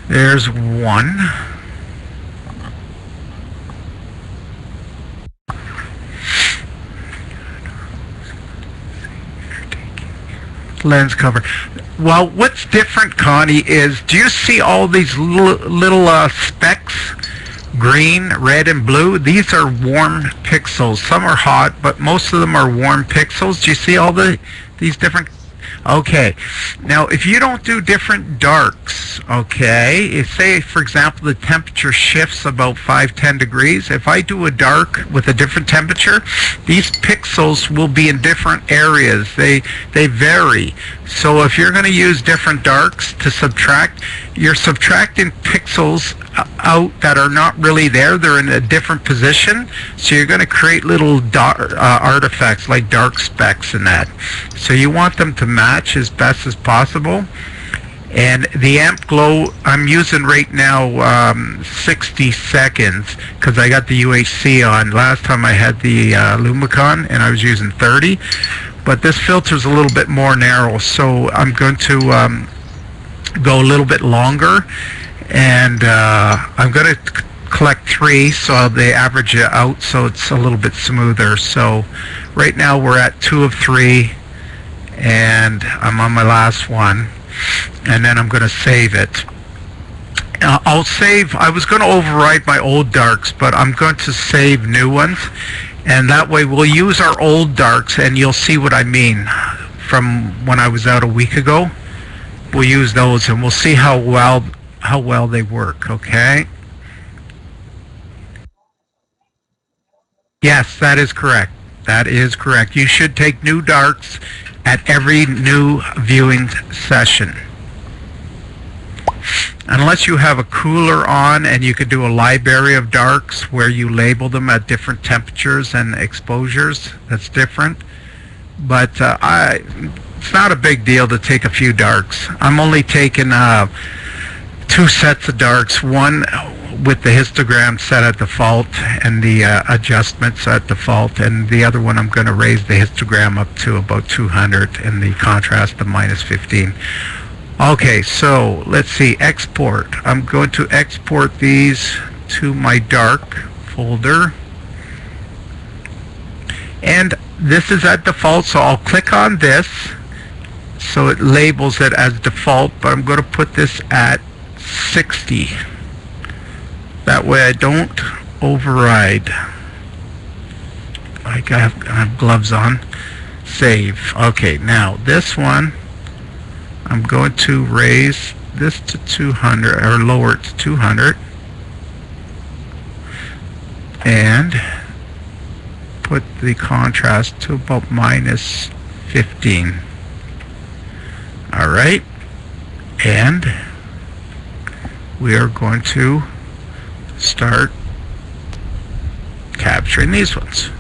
There's one. Lens cover. Well, what's different, Connie, is do you see all these little specks? Green, red, and blue. These are warm pixels. Some are hot, but most of them are warm pixels. Do you see all these different? Okay. Now, if you don't do different darks, okay, say, for example, the temperature shifts about 5-10 degrees. If I do a dark with a different temperature, these pixels will be in different areas. They vary. So if you're going to use different darks to subtract, you're subtracting pixels out that are not really there. They're in a different position. So you're going to create little artifacts like dark specks and that. So you want them to match as best as possible. And the amp glow I'm using right now 60 seconds because I got the UHC on. Last time I had the Lumicon and I was using 30, but this filter's a little bit more narrow, so I'm going to go a little bit longer, and I'm going to collect 3 so they average it out so it's a little bit smoother. So right now we're at 2 of 3 and I'm on my last one, and then I'm going to save it. I'll save, I was going to override my old darks, but I'm going to save new ones, and that way we'll use our old darks and you'll see what I mean from when I was out a week ago. We'll use those and we'll see how well they work. Okay, yes, that is correct. That is correct. You should take new darks at every new viewing session. Unless you have a cooler on and you could do a library of darks where you label them at different temperatures and exposures, that's different. But it's not a big deal to take a few darks. I'm only taking 2 sets of darks, one with the histogram set at default and the adjustments at default, and the other one I'm going to raise the histogram up to about 200 and the contrast to -15. Okay, so let's see, export. I'm going to export these to my dark folder, and this is at default, so I'll click on this so it labels it as default, but I'm going to put this at 60. That way I don't override. I have gloves on. Save. Okay, now this one, I'm going to raise this to 200, or lower it to 200, and put the contrast to about -15. Alright, and we are going to start capturing these ones.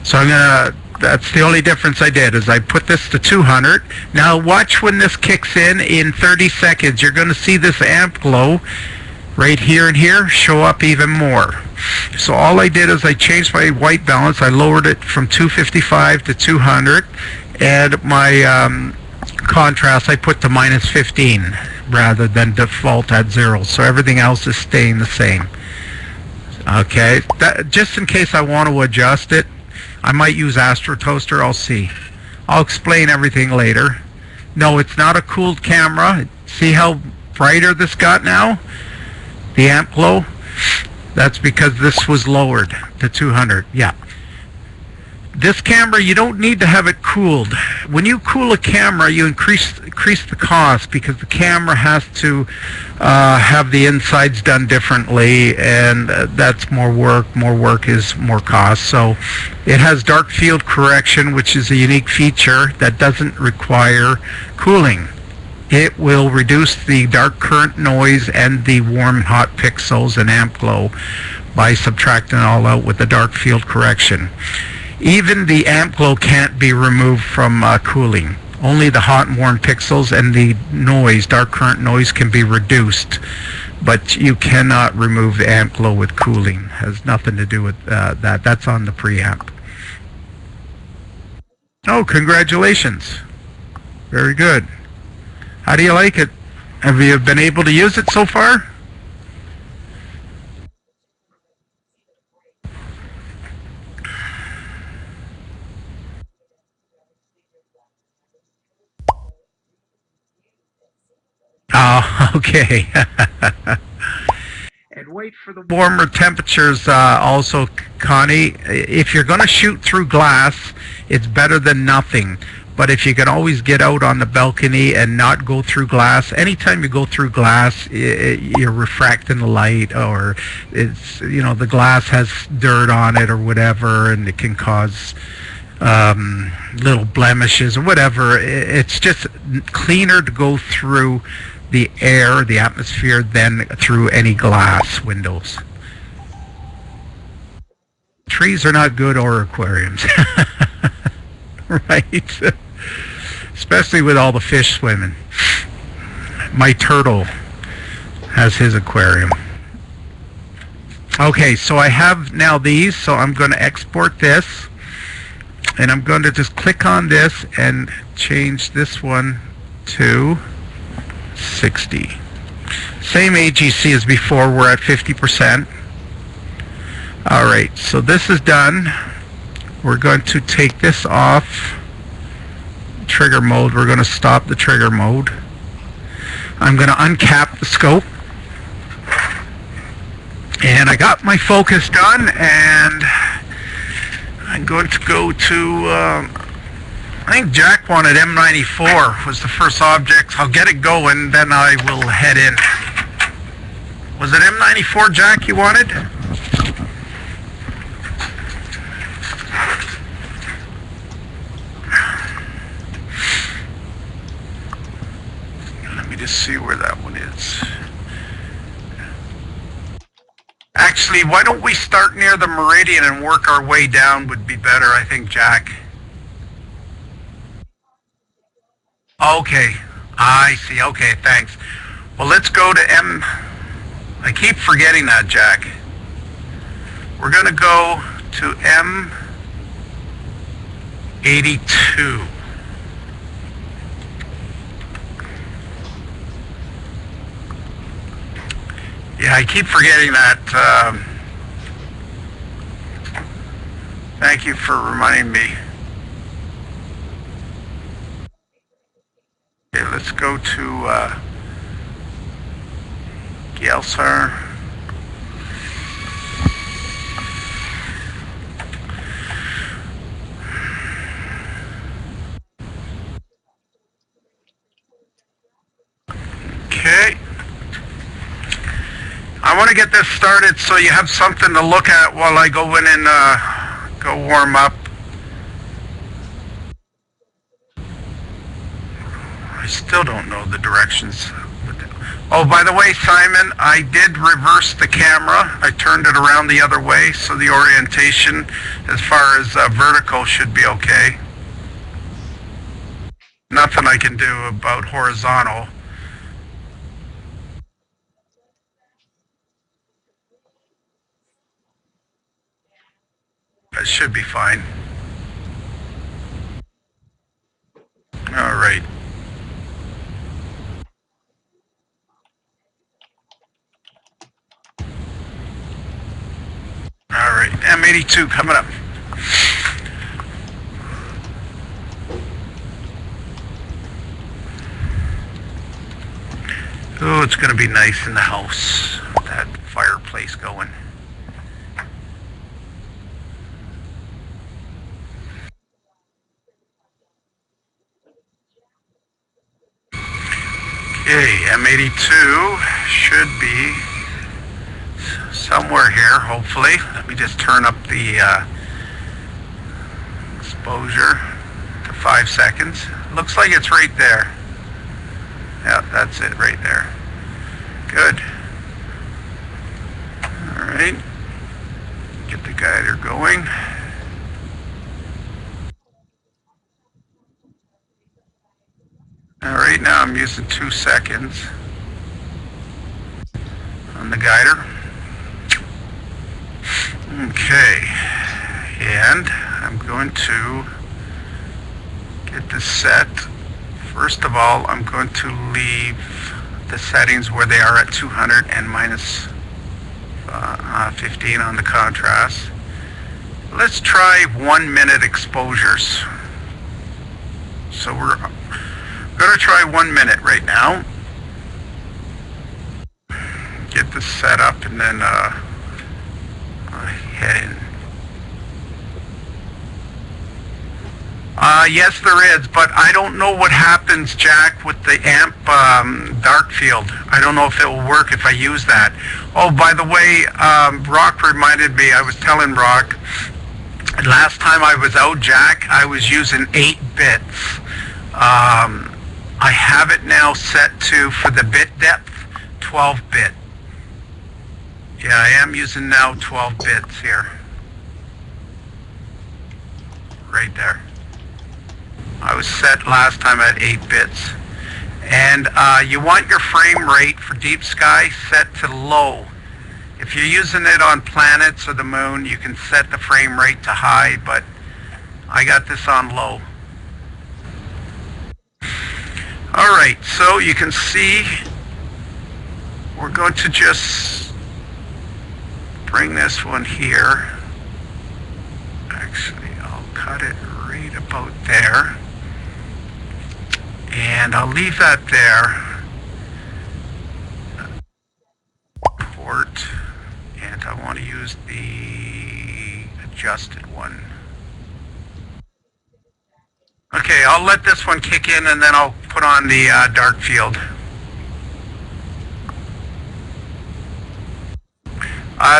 So I'm gonna, that's the only difference I did, is I put this to 200. Now watch when this kicks in 30 seconds. You're going to see this amp glow right here and here show up even more. So all I did is I changed my white balance. I lowered it from 255 to 200, and my contrast I put to -15 rather than default at 0. So everything else is staying the same. Okay, just in case I want to adjust it, I might use Astro Toaster. I'll see. I'll explain everything later. No, it's not a cooled camera. See how brighter this got now? The amp glow? That's because this was lowered to 200. Yeah. This camera, you don't need to have it cooled. When you cool a camera, you increase the cost, because the camera has to have the insides done differently, and that's more work. More work is more cost. So it has dark field correction, which is a unique feature that doesn't require cooling. It will reduce the dark current noise and the warm hot pixels and amp glow by subtracting it all out with the dark field correction. Even the amp glow can't be removed from cooling. Only the hot and warm pixels and the noise, dark current noise, can be reduced. But you cannot remove the amp glow with cooling. It has nothing to do with that. That's on the preamp. Oh, congratulations. Very good. How do you like it? Have you been able to use it so far? Oh, okay. And wait for the warmer temperatures also, Connie. If you're going to shoot through glass, it's better than nothing. But if you can always get out on the balcony and not go through glass, anytime you go through glass, you're refracting the light, or it's, the glass has dirt on it or whatever, and it can cause little blemishes or whatever. It's just cleaner to go through the air, the atmosphere, than through any glass windows. Trees are not good, or aquariums. Right? Especially with all the fish swimming. My turtle has his aquarium. Okay, so I have now these, so I'm going to export this, and I'm going to just click on this and change this one to 60. Same AGC as before, we're at 50%. Alright, so this is done. We're going to take this off trigger mode. We're going to stop the trigger mode. I'm going to uncap the scope. And I got my focus done, and I'm going to go to, I think Jack wanted M94 was the first object. I'll get it going, then I will head in. Was it M94, Jack, you wanted? Let me just see where that one is. Actually, why don't we start near the meridian and work our way down would be better, I think, Jack. Okay, I see. Okay, thanks. Well, let's go to M. I keep forgetting that, Jack. We're going to go to M82. Yeah, I keep forgetting that. Thank you for reminding me. Okay, let's go to Gelsar. Okay. I want to get this started so you have something to look at while I go in and go warm up. I still don't know the directions. Oh, by the way, Simon, I did reverse the camera. I turned it around the other way, so the orientation as far as vertical should be okay. Nothing I can do about horizontal. That should be fine. All right. All right, M82 coming up. Oh, it's going to be nice in the house with that fireplace going. Okay, M82 should be somewhere here, hopefully. Let me just turn up the exposure to 5 seconds. Looks like it's right there. Yeah, that's it right there. Good. All right. Get the guider going. All right, now I'm using 2 seconds on the guider. Okay, and I'm going to get this set. First of all, I'm going to leave the settings where they are at 200 and minus 15 on the contrast. Let's try 1 minute exposures. So we're going to try 1 minute right now. Get this set up and then head in. Yes, there is, but I don't know what happens, Jack, with the amp dark field. I don't know if it will work if I use that. Oh, by the way, Rock reminded me, I was telling Rock, last time I was out, Jack, I was using 8 bits. I have it now set to, for the bit depth, 12-bit. Yeah, I am using now 12 bits here. Right there. I was set last time at 8 bits. And you want your frame rate for deep sky set to low. If you're using it on planets or the moon, you can set the frame rate to high, but I got this on low. Alright, so you can see we're going to just bring this one here. Actually, I'll cut it right about there. And I'll leave that there. Port. And I want to use the adjusted one. Okay, I'll let this one kick in and then I'll put on the dark field.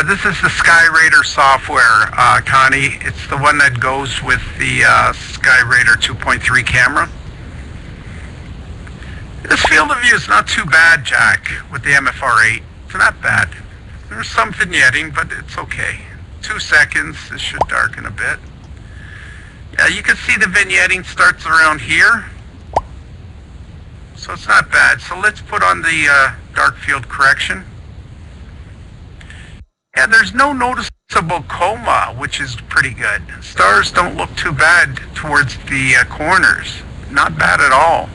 This is the SkyRaider software, Connie. It's the one that goes with the SkyRaider 2.3 camera. This field of view is not too bad, Jack, with the MFR8. It's not bad. There's some vignetting, but it's okay. 2 seconds, this should darken a bit. Yeah, you can see the vignetting starts around here. So it's not bad. So let's put on the dark field correction. Yeah, there's no noticeable coma, which is pretty good. Stars don't look too bad towards the corners. Not bad at all.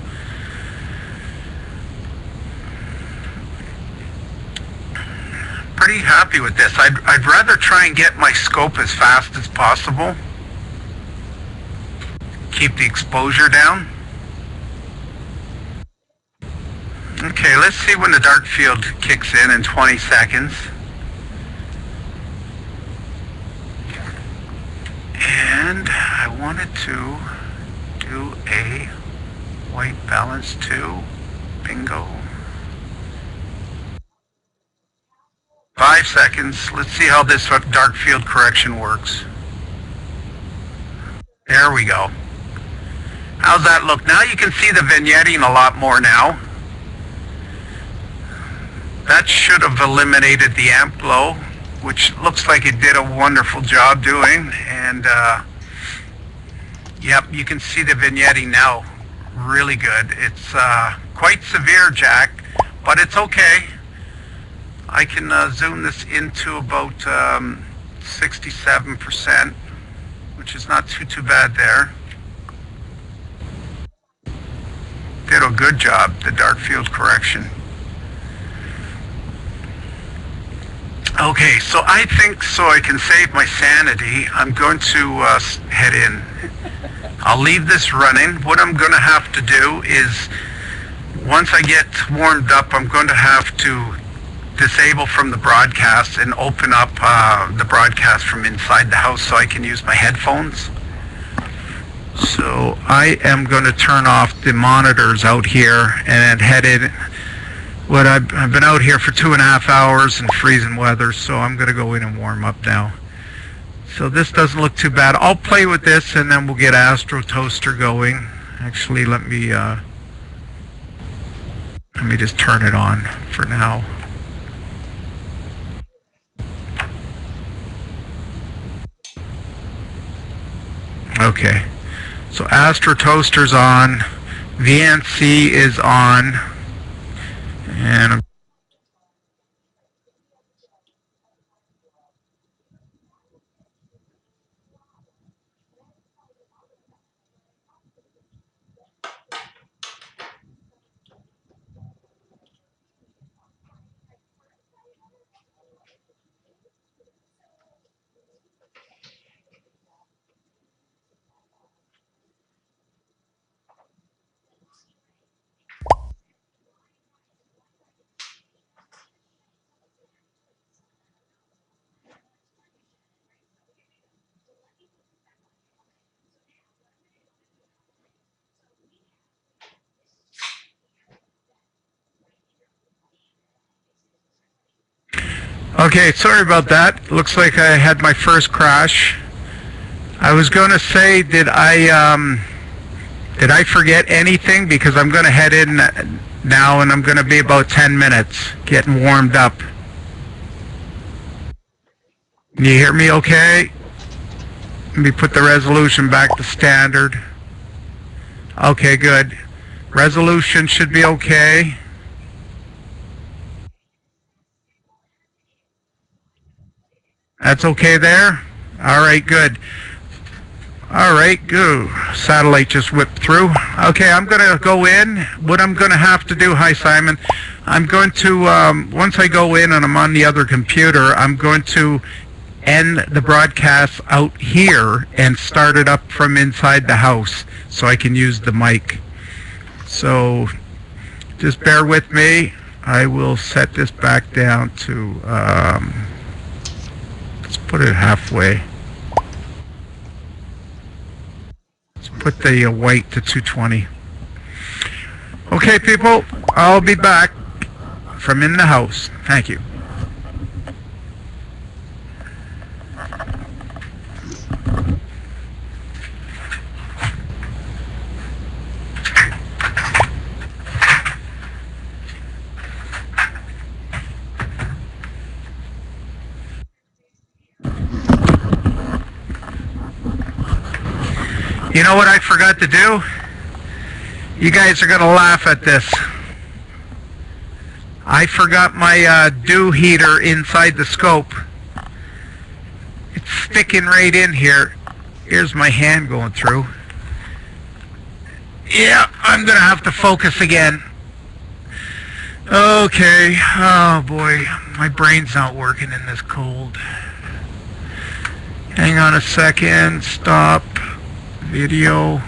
Pretty happy with this. I'd rather try and get my scope as fast as possible. Keep the exposure down. Okay, let's see when the dark field kicks in 20 seconds. And I wanted to do a white balance too. Bingo. 5 seconds. Let's see how this dark field correction works. There we go. How's that look? Now you can see the vignetting a lot more now. That should have eliminated the amp glow, which looks like it did a wonderful job doing. And yep, you can see the vignetting now. Really good. It's quite severe, Jack, but it's okay. I can zoom this into about 67%, which is not too bad there. Did a good job, the dark field correction. Okay, so I think so I can save my sanity, I'm going to head in. I'll leave this running. What I'm going to have to do is, once I get warmed up, I'm going to have to disable from the broadcast and open up the broadcast from inside the house so I can use my headphones. So I am going to turn off the monitors out here and head in. I've been out here for 2.5 hours in freezing weather, so I'm going to go in and warm up now. So this doesn't look too bad. I'll play with this and then we'll get Astro Toaster going. Actually, let me just turn it on for now. Okay, so Astro Toaster's on, VNC is on, and Okay, sorry about that. Looks like I had my first crash. I was going to say, did I forget anything? Because I'm going to head in now, and I'm going to be about 10 minutes getting warmed up. Can you hear me okay? Let me put the resolution back to standard. Okay, good. Resolution should be okay. That's okay there? All right, good. All right, go. Satellite just whipped through. Okay, I'm going to go in. What I'm going to have to do, hi Simon, I'm going to, once I go in and I'm on the other computer, I'm going to end the broadcast out here and start it up from inside the house so I can use the mic. So just bear with me. I will set this back down to, let's put it halfway. Let's put the white to 220. Okay, people, I'll be back from in the house. Thank you. You know what I forgot to do? You guys are going to laugh at this. I forgot my dew heater inside the scope. It's sticking right in here. Here's my hand going through. Yeah, I'm going to have to focus again. Okay. Oh boy, my brain's not working in this cold. Hang on a second. Stop. Video.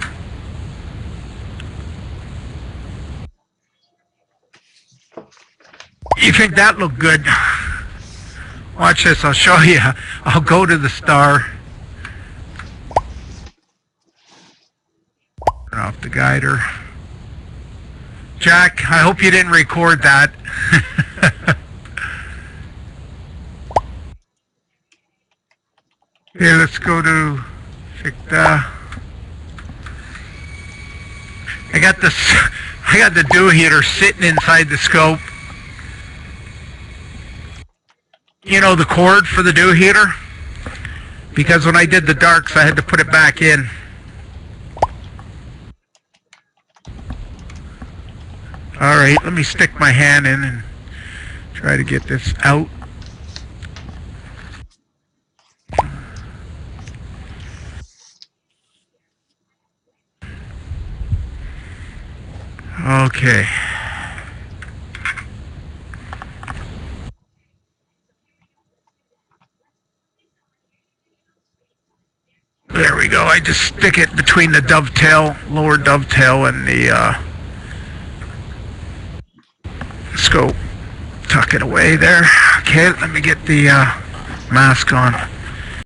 You think that looked good? Watch this, I'll show you. I'll go to the star. Turn off the guider. Jack, I hope you didn't record that. Here, let's go to Ficta. I got the dew heater sitting inside the scope. You know the cord for the dew heater? Because when I did the darks, I had to put it back in. All right, let me stick my hand in and try to get this out. Okay. There we go. I just stick it between the dovetail, lower dovetail, and the scope. Tuck it away there. Okay, let me get the mask on.